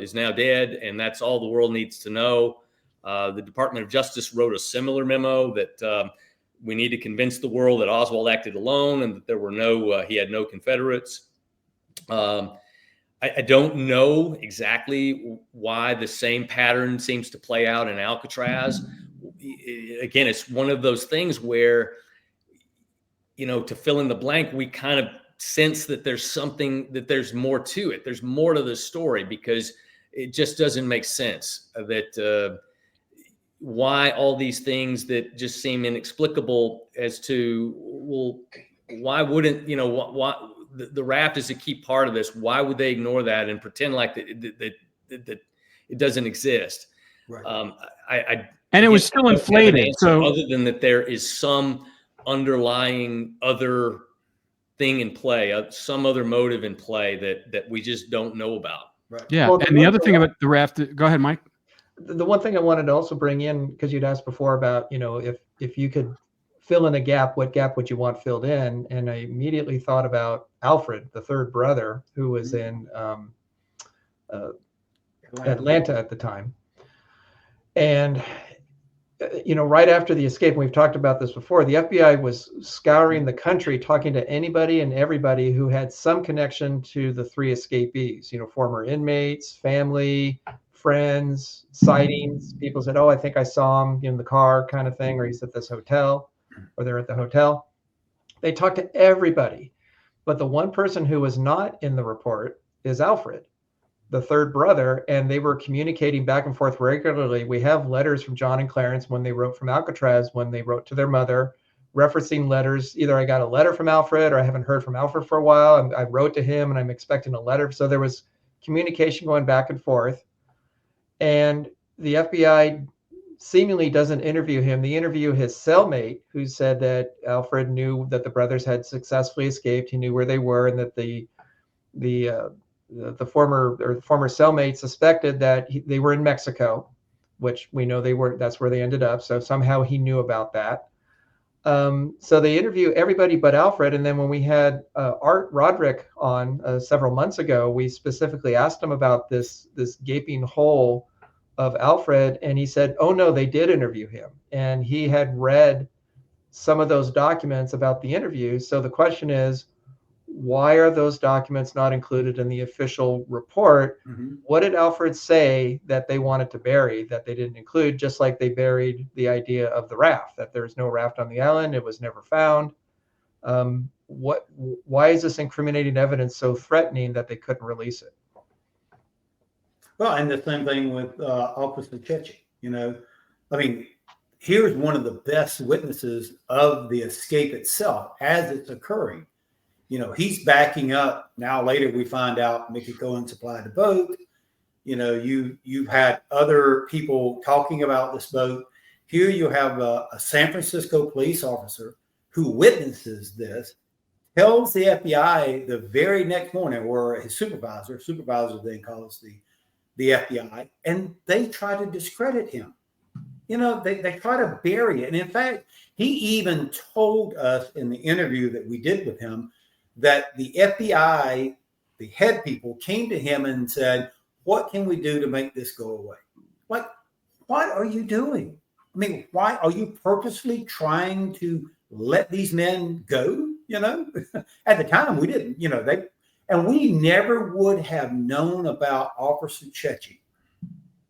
is now dead, and that's all the world needs to know. The Department of Justice wrote a similar memo that we need to convince the world that Oswald acted alone and that there were he had no Confederates. I don't know exactly why the same pattern seems to play out in Alcatraz. Again, it's one of those things where, to fill in the blank, we kind of sense that there's more to it. There's more to the story because it just doesn't make sense that why all these things that just seem inexplicable as to, well, why wouldn't, why the raft is a key part of this. Why would they ignore that and pretend like that it doesn't exist? Right. And it was still inflated. So other than that, there is some underlying other thing in play, some other motive in play that we just don't know about. Right. Yeah. Well, And the other thing about the raft, go ahead, Mike. The one thing I wanted to also bring in, because you'd asked before about, if you could fill in a gap, what gap would you want filled in? And I immediately thought about Alfred, the third brother, who was in Atlanta at the time. And, right after the escape, and we've talked about this before, the FBI was scouring the country, talking to anybody and everybody who had some connection to the three escapees, former inmates, family, friends, sightings. People said, oh, I think I saw him in the car kind of thing, or he's at this hotel, or they're at the hotel. They talked to everybody. But the one person who was not in the report is Alfred, the third brother, and they were communicating back and forth regularly. We have letters from John and Clarence when they wrote from Alcatraz, when they wrote to their mother, referencing letters. Either I got a letter from Alfred or I haven't heard from Alfred for a while. I wrote to him and I'm expecting a letter. So there was communication going back and forth. And the FBI seemingly doesn't interview him. They interview his cellmate, who said that Alfred knew that the brothers had successfully escaped. He knew where they were, and that the former cellmate suspected that they were in Mexico, which we know they were. That's where they ended up. So somehow he knew about that. So they interview everybody but Alfred. And then when we had Art Roderick on several months ago, we specifically asked him about this gaping hole of Alfred, and he said, oh no, they did interview him, and he had read some of those documents about the interview. So the question is, why are those documents not included in the official report? Mm-hmm. What did Alfred say that they wanted to bury that they didn't include, just like they buried the idea of the raft, that there's no raft on the island, it was never found? Why is this incriminating evidence so threatening that they couldn't release it? Well, and the same thing with Officer Chechi. Here's one of the best witnesses of the escape itself as it's occurring. He's backing up. Now later we find out Mickey Cohen supplied the boat. You've had other people talking about this boat. Here you have a San Francisco police officer who witnesses this, tells the FBI the very next morning, or his supervisor then calls the FBI, and they try to discredit him. They try to bury it. And in fact, he even told us in the interview that we did with him that the FBI, the head people, came to him and said, what can we do to make this go away? Like, what are you doing? Why are you purposely trying to let these men go? At the time we didn't, and we never would have known about Officer Chechi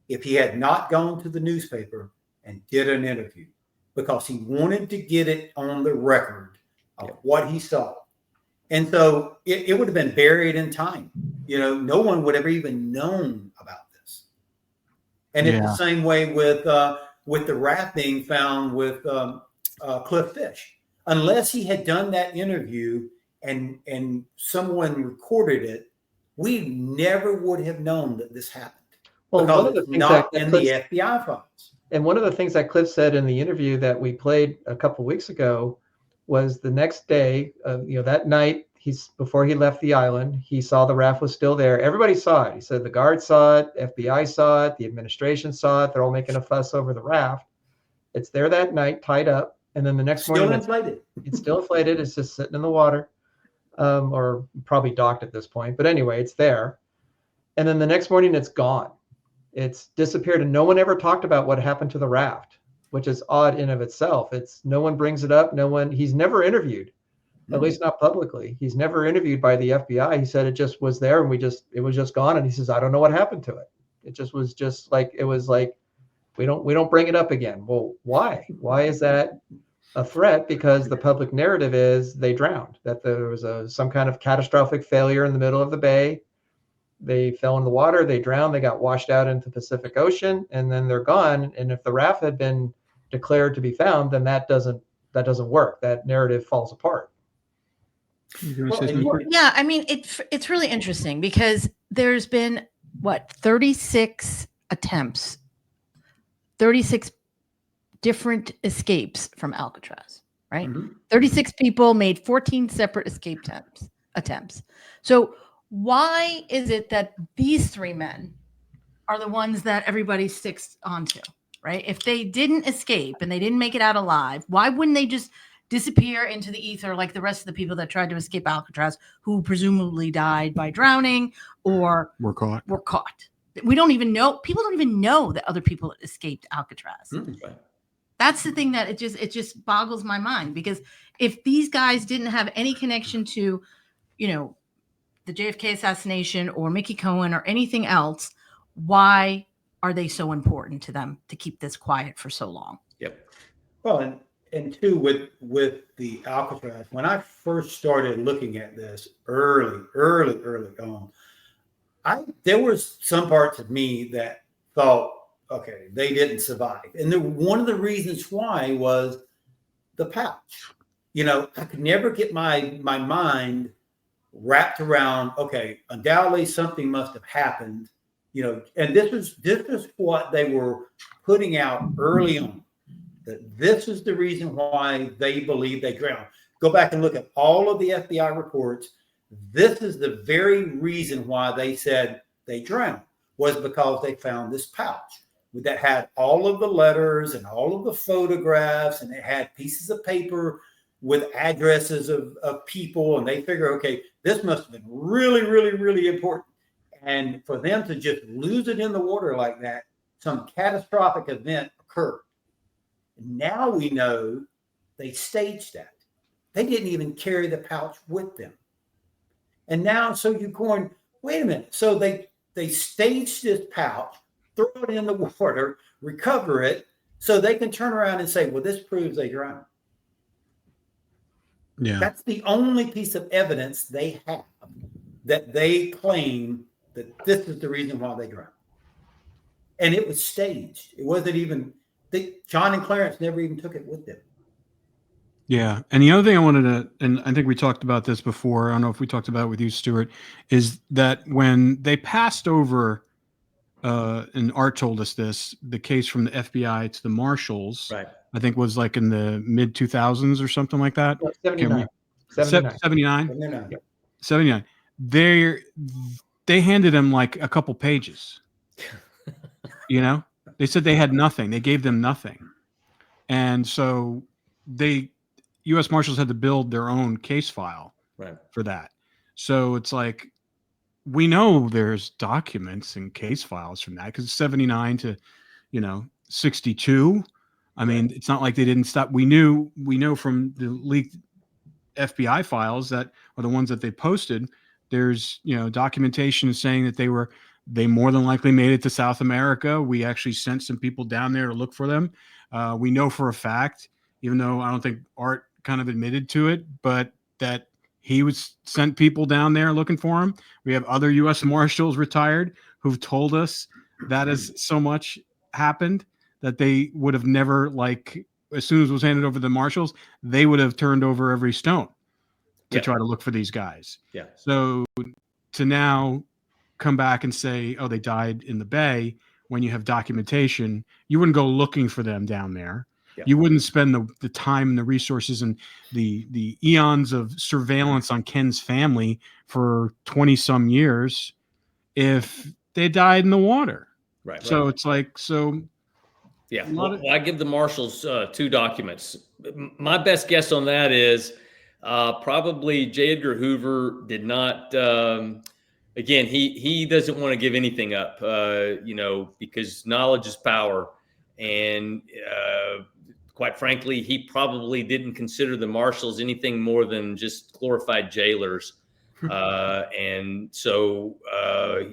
if he had not gone to the newspaper and did an interview, because he wanted to get it on the record of what he saw. And so it would have been buried in time. No one would have even known about this. And it's the same way with the raft being found with Cliff Fish. Unless he had done that interview and someone recorded it, we never would have known that this happened. Well, because it's not in the FBI files. And one of the things that Cliff said in the interview that we played a couple of weeks ago was the next day, that night, before he left the island, he saw the raft was still there. Everybody saw it. He said the guards saw it, FBI saw it, the administration saw it. They're all making a fuss over the raft. It's there that night, tied up. And then the next morning, Inflated. It's still inflated. It's just sitting in the water. or probably docked at this point. But anyway, it's there. And then the next morning, it's gone. It's disappeared, and no one ever talked about what happened to the raft, which is odd in of itself. It's no one brings it up. No one. He's never interviewed, at least not publicly. He's never interviewed by the FBI. He said it just was there, and it was just gone. And he says, I don't know what happened to it. It just was just like it was like we don't bring it up again. Well, why? Why is that a threat? Because the public narrative is they drowned. That there was some kind of catastrophic failure in the middle of the bay. They fell in the water, they drowned, they got washed out into the Pacific Ocean, and then they're gone. And if the raft had been declared to be found, then that doesn't work. That narrative falls apart. Yeah, I mean, it's really interesting because there's been 36 attempts, 36 different escapes from Alcatraz, right? 36 people made 14 separate escape attempts. So why is it that these three men are the ones that everybody sticks onto, right? If they didn't escape and they didn't make it out alive, why wouldn't they just disappear into the ether like the rest of the people that tried to escape Alcatraz, who presumably died by drowning or were caught? We don't even know. People don't even know that other people escaped Alcatraz. Right. That's the thing that it just boggles my mind, because if these guys didn't have any connection to, the JFK assassination or Mickey Cohen or anything else, why are they so important to them to keep this quiet for so long? Yep. Well, and two, with the Alcatraz, when I first started looking at this early on, there was some parts of me that thought, okay, they didn't survive. And one of the reasons why was the pouch. I could never get my mind wrapped around, okay, undoubtedly something must have happened, and this is what they were putting out early on, that this is the reason why they believe they drowned. Go back and look at all of the FBI reports. This is the very reason why they said they drowned, was because they found this pouch that had all of the letters and all of the photographs, and it had pieces of paper with addresses of people, and they figure, okay, this must have been really, really, really important. And for them to just lose it in the water like that, some catastrophic event occurred. Now we know they staged that. They didn't even carry the pouch with them. And now, so you're going, wait a minute. So they staged this pouch, throw it in the water, recover it, so they can turn around and say, well, this proves they drowned. Yeah. That's the only piece of evidence they have that they claim that this is the reason why they drowned. And it was staged. It wasn't even, John and Clarence never even took it with them. Yeah. And the other thing I wanted to, and I think we talked about this before, I don't know if we talked about it with you, Stewart, is that when they passed over, and Art told us this, the case from the FBI to the Marshals, Right. I think was like in the mid 2000s or something like that. 79. 79. They handed him like a couple pages. They said they had nothing. They gave them nothing. And so U.S. Marshals had to build their own case file for that. So it's like, we know there's documents and case files from that, because 79 to, 62. I mean, it's not like they didn't stop. We know from the leaked FBI files that are the ones that they posted. There's, documentation saying that they more than likely made it to South America. We actually sent some people down there to look for them. We know for a fact, even though I don't think Art kind of admitted to it, but that he sent people down there looking for him. We have other U.S. Marshals retired who've told us that as so much happened that they would have never, as soon as it was handed over to the Marshals, they would have turned over every stone to try to look for these guys. Yeah. So to now come back and say, oh, they died in the bay, when you have documentation, you wouldn't go looking for them down there. Yeah. You wouldn't spend the time and the resources and the eons of surveillance on Ken's family for 20 some years if they died in the water. Right. So it's like, yeah. Well, I give the Marshals 2 documents. My best guess on that is Probably J. Edgar Hoover did not. Again, he doesn't want to give anything up, because knowledge is power. And quite frankly, he probably didn't consider the marshals anything more than just glorified jailers. And so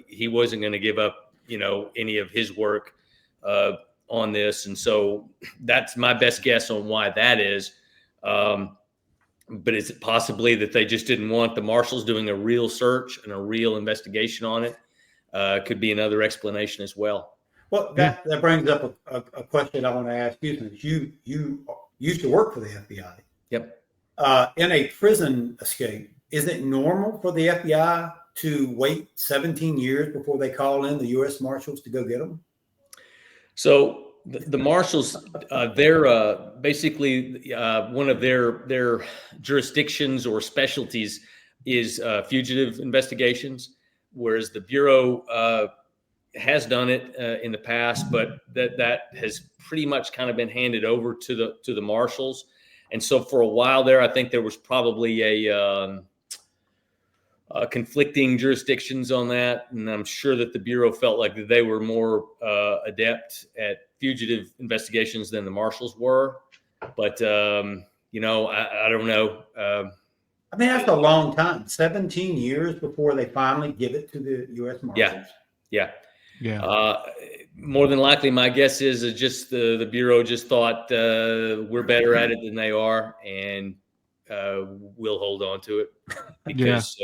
he wasn't going to give up, any of his work on this. And so that's my best guess on why that is. But is it possibly that they just didn't want the marshals doing a real search and a real investigation on it? Could be another explanation as well. Well, that brings up a question I want to ask you, since you used to work for the FBI. Yep. In a prison escape, is it normal for the FBI to wait 17 years before they call in the U.S. Marshals to go get them? So the marshals, they're basically one of their jurisdictions or specialties is fugitive investigations, whereas the Bureau has done it in the past, but that has pretty much kind of been handed over to the marshals. And so for a while there, I think there was probably a conflicting jurisdictions on that, and I'm sure that the Bureau felt like they were more adept at fugitive investigations than the marshals were. But I don't know. I mean, that's a long time. 17 years before they finally give it to the U.S. Marshals. Yeah. Yeah. More than likely, my guess is just the Bureau just thought we're better at it than they are, and we'll hold on to it because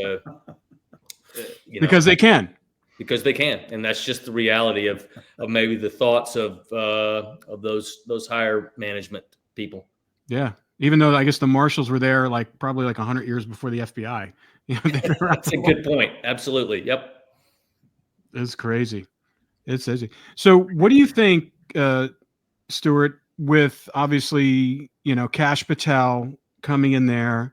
because they can. Because they can, and that's just the reality of maybe the thoughts of those higher management people. Yeah, even though I guess the marshals were there probably 100 years before the FBI. That's a good point. Absolutely. Yep. It's crazy. It's crazy. So, what do you think, Stewart? With obviously, Kash Patel coming in there,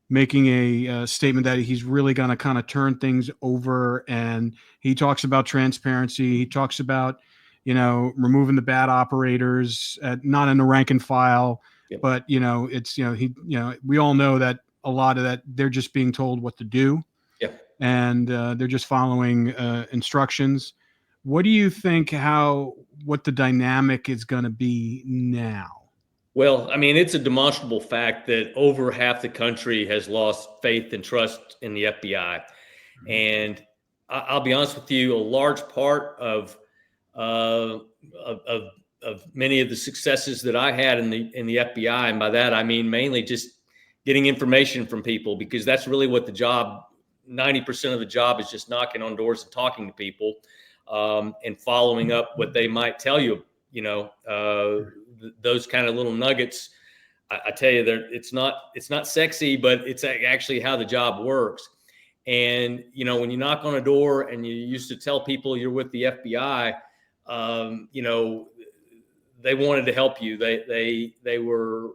making a statement that he's really going to kind of turn things over, and he talks about transparency. He talks about, removing the bad operators, not in the rank and file, Yep. but it's we all know that a lot of that they're just being told what to do, and they're just following instructions. What do you think? What the dynamic is going to be now? Well, I mean, it's a demonstrable fact that over half the country has lost faith and trust in the FBI. And I'll be honest with you, a large part of many of the successes that I had in the FBI, and by that I mean mainly just getting information from people, because that's really what the job, 90% of the job is just knocking on doors and talking to people, and following up what they might tell you, those kind of little nuggets. I tell you, it's not sexy, but it's actually how the job works. And, when you knock on a door and you used to tell people you're with the FBI, they wanted to help you. They were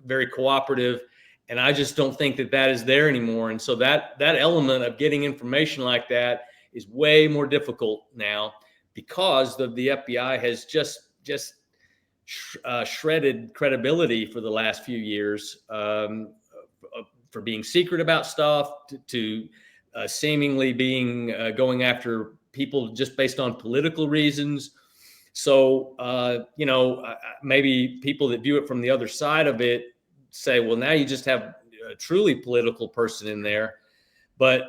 very cooperative, and I just don't think that is there anymore. And so that element of getting information like that is way more difficult now, because the FBI has just shredded credibility for the last few years, for being secret about stuff to seemingly being going after people just based on political reasons. So, maybe people that view it from the other side of it say, well, now you just have a truly political person in there. But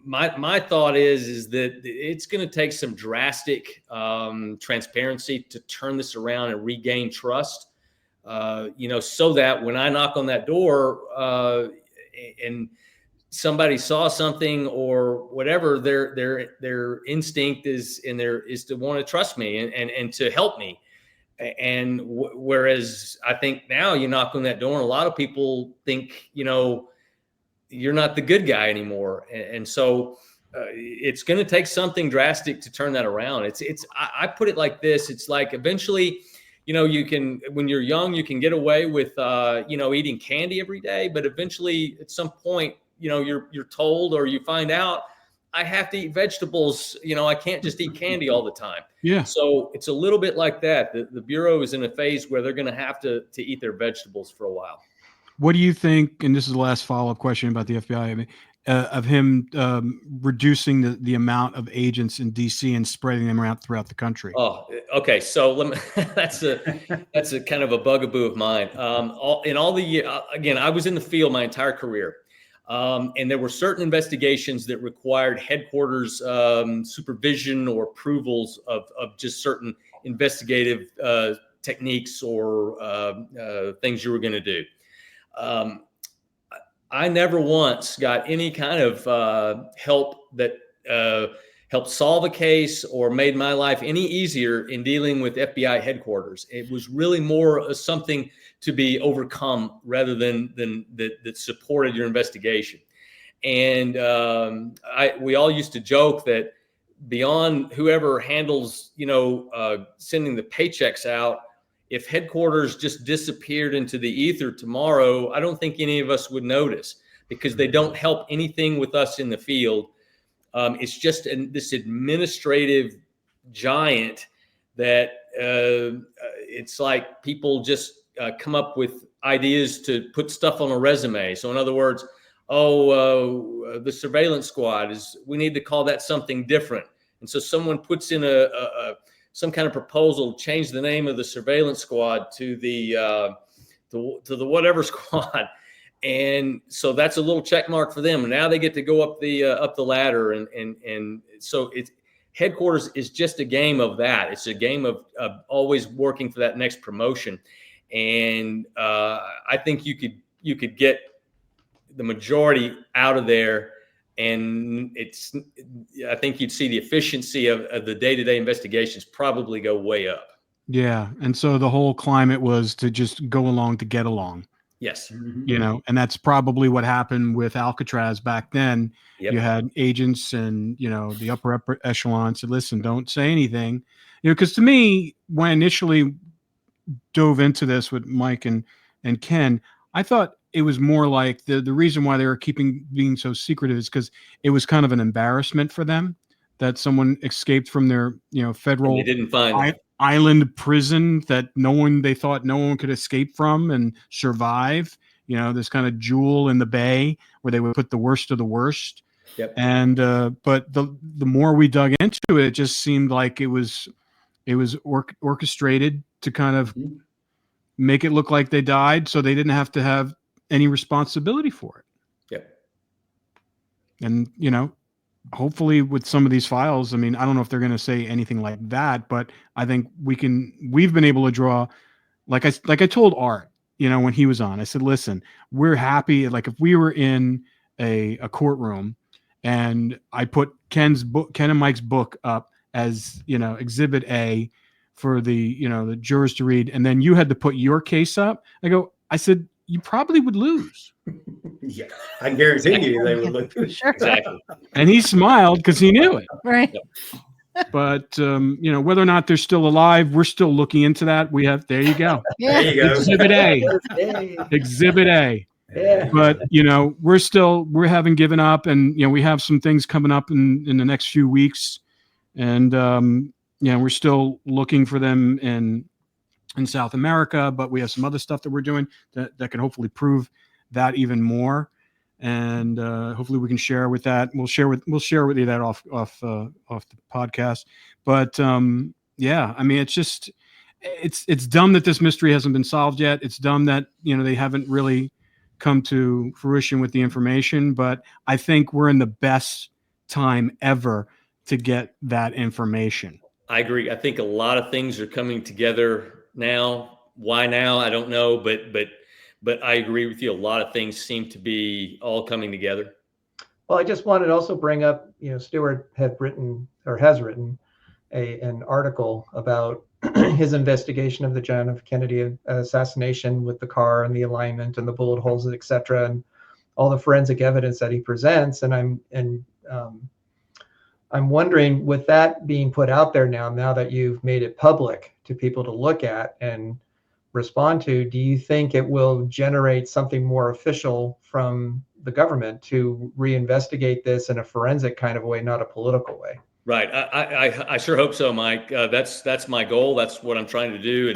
my thought is that it's going to take some drastic transparency to turn this around and regain trust, so that when I knock on that door and somebody saw something or whatever, their instinct is to want to trust me and to help me. And whereas I think now you knock on that door and a lot of people think, you're not the good guy anymore. And so it's going to take something drastic to turn that around. I put it like this. It's like eventually, you can, when you're young, you can get away with, eating candy every day, but eventually at some point, you're told, or you find out, I have to eat vegetables. I can't just eat candy all the time. Yeah. So it's a little bit like that. The Bureau is in a phase where they're going to have to eat their vegetables for a while. What do you think? And this is the last follow-up question about the FBI. I mean, of him reducing the amount of agents in DC and spreading them around throughout the country. Oh, okay. So let me, that's a kind of a bugaboo of mine. In all the year, again, I was in the field my entire career, and there were certain investigations that required headquarters supervision or approvals of just certain investigative techniques or things you were going to do. I never once got any kind of help that helped solve a case or made my life any easier in dealing with FBI headquarters. It was really more something to be overcome rather than that supported your investigation. And we all used to joke that beyond whoever handles, sending the paychecks out, if headquarters just disappeared into the ether tomorrow, I don't think any of us would notice because they don't help anything with us in the field. It's just this administrative giant that it's like people just come up with ideas to put stuff on a resume. So in other words, the surveillance squad we need to call that something different. And so someone puts in some kind of proposal to change the name of the surveillance squad to the whatever squad. And so that's a little check mark for them. And now they get to go up the ladder. And so headquarters is just a game of that. It's a game of always working for that next promotion. And I think you could get the majority out of there. And I think you'd see the efficiency of the day-to-day investigations probably go way up. Yeah. And so the whole climate was to just go along to get along. Yes. And that's probably what happened with Alcatraz back then. Yep. You had agents and, the upper echelon said, listen, don't say anything. Because to me, when I initially dove into this with Mike and Ken, I thought it was more like the reason why they were being so secretive is because it was kind of an embarrassment for them that someone escaped from their, federal and they didn't find island prison that they thought no one could escape from and survive, this kind of jewel in the bay where they would put the worst of the worst. Yep. And, but the more we dug into it, it just seemed like it was orchestrated to kind of make it look like they died. So they didn't have to have any responsibility for it. Yep. And, hopefully with some of these files, I mean, I don't know if they're going to say anything like that, but I think we've been able to draw, like I told Art, when he was on, I said, listen, we're happy. Like if we were in a courtroom and I put Ken and Mike's book up as, exhibit A for the jurors to read. And then you had to put your case up. I said, you probably would lose. Yeah, I guarantee you they would lose. Sure. Exactly. And he smiled because he knew it. Right. But, whether or not they're still alive, we're still looking into that. There you go. Yeah. There you go. Exhibit A. Exhibit A. Yeah. But, we haven't given up and, we have some things coming up in the next few weeks. And, we're still looking for them in South America, but we have some other stuff that we're doing that can hopefully prove that even more. And hopefully we can share with that. We'll share with you that off the podcast. But yeah, I mean, it's just, it's dumb that this mystery hasn't been solved yet. It's dumb that, they haven't really come to fruition with the information, but I think we're in the best time ever to get that information. I agree. I think a lot of things are coming together now. Why now? I don't know, but I agree with you. A lot of things seem to be all coming together. Well, I just wanted to also bring up, Stewart has written an article about his investigation of the John F. Kennedy assassination with the car and the alignment and the bullet holes, et cetera, and all the forensic evidence that he presents. And I'm wondering, with that being put out there now that you've made it public to people to look at and respond to, do you think it will generate something more official from the government to reinvestigate this in a forensic kind of way, not a political way? Right. I sure hope so, Mike. That's my goal. That's what I'm trying to do.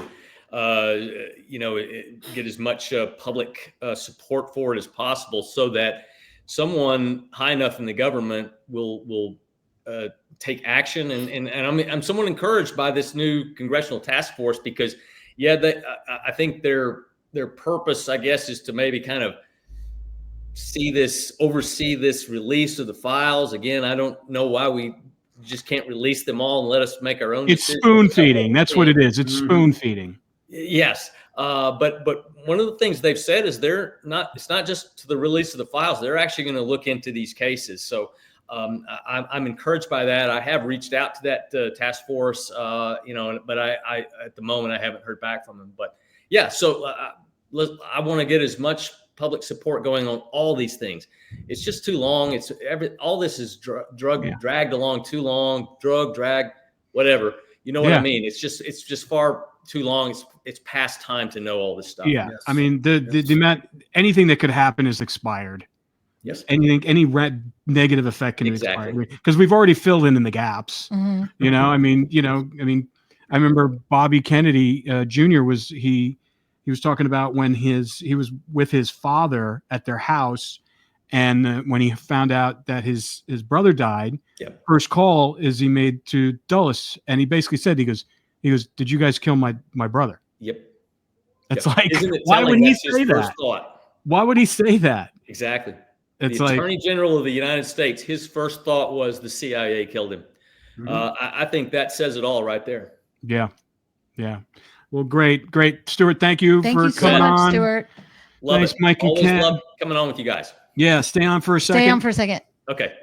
get as much public support for it as possible, so that someone high enough in the government will take action. And I'm somewhat encouraged by this new congressional task force, because I think their purpose, I guess, is to maybe kind of oversee this release of the files. Again, I don't know why we just can't release them all and let us make our own decisions. It's spoon feeding. That's what it is. It's spoon feeding. Yes. But one of the things they've said is it's not just to the release of the files. They're actually going to look into these cases. So I'm encouraged by that. I have reached out to that task force, but I at the moment I haven't heard back from them. But yeah, so I want to get as much public support going on all these things. It's just too long. All this is dragged along too long, whatever. You know what I mean? It's just far too long. It's past time to know all this stuff. Yeah. Yes. I mean, the amount, anything that could happen is expired. Yes. Any negative effect can be expired, because we've already filled in the gaps. Mm-hmm. I remember Bobby Kennedy Jr. He was talking about when he was with his father at their house, and when he found out that his brother died, first call is he made to Dulles, and he basically said, he goes, "Did you guys kill my brother?" Yep. It's like, why would he say that? Why would he say that? Exactly. It's the Attorney General of the United States, his first thought was the CIA killed him. Mm-hmm. I think that says it all right there. Yeah. Yeah. Well, great. Stewart, thank you for coming on. Stewart. Thanks, Mike and Always Ken. love coming on with you guys. Yeah, stay on for a second. Okay.